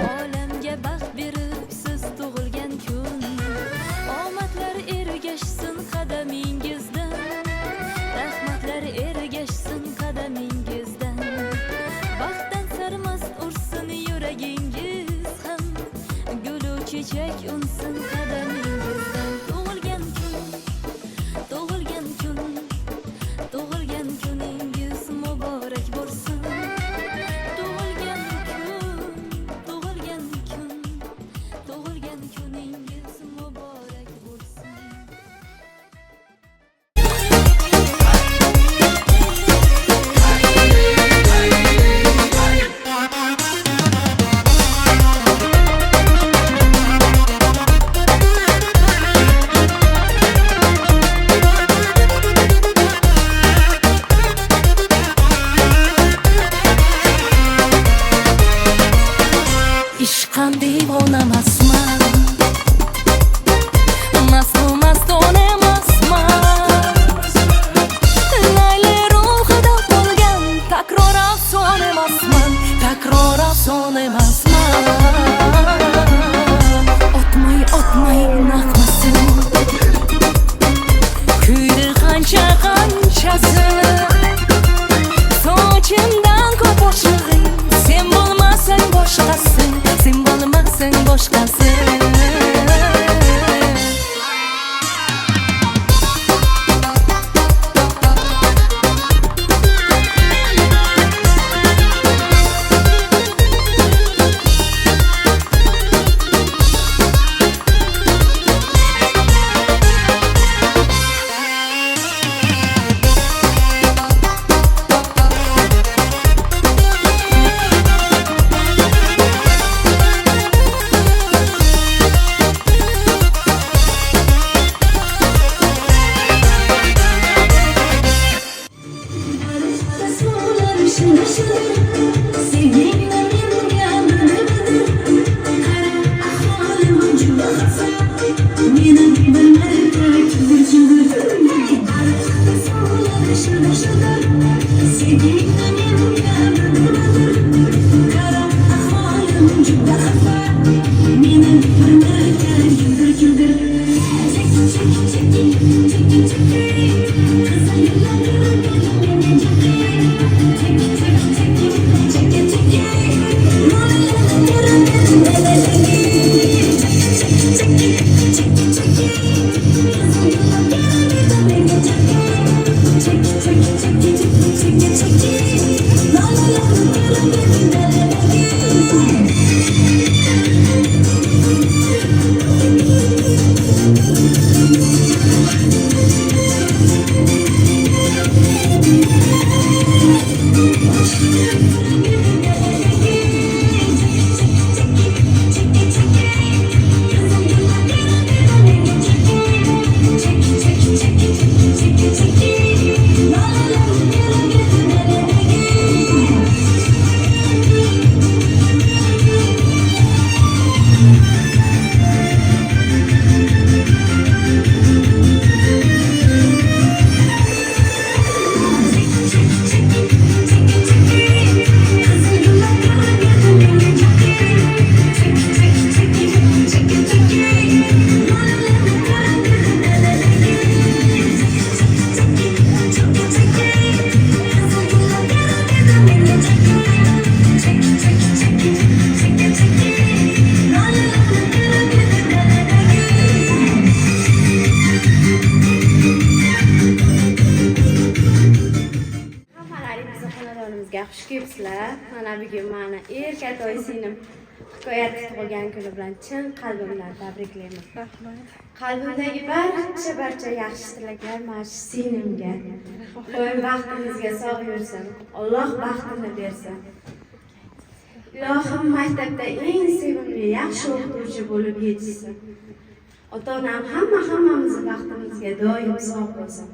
Olamga baxt berib siz tug'ilgan kun, omadlar ergashsin qadamingizdan, rahmatlar ergashsin qadamingizdan, baxtdan sarmast ursin yuragingiz ham, gulu chechak unsin qadamingizdan. Tug'ilgan kun, tug'ilgan kun, tug'ilgan kuningiz muborak bo'lsin. Tug'ilgan kuningiz muborak bo'lsin. Ishqam devonamasman, mastu mastona emasman, Layli ruhida bo'lgan takror afson emasman, takror afson emasman. O'tmay o'tmay naqmasin, kuydi qancha qanchasi, sochimdan ko'p o'chig'ing, sen bo'lmasang boshqasi, sen bo'lmasang boshqasi. Xush kelibsizlar. Mana bugun meni erkatoy singlim hikoyati tug'ilgan kuni bilan chin qalbimdan tabriklayman. Rahmat. Qalbimdagi barcha yaxshi tilaklar mana shu singlimga. Ilohim baxtimizga sog' yursin. Alloh baxtini bersin. Ilohim maktabda eng sevimli yaxshi o'qituvchi bo'lib yetishsin. Ota-onam hammamizni baxtimizga doim sog' bo'lsin.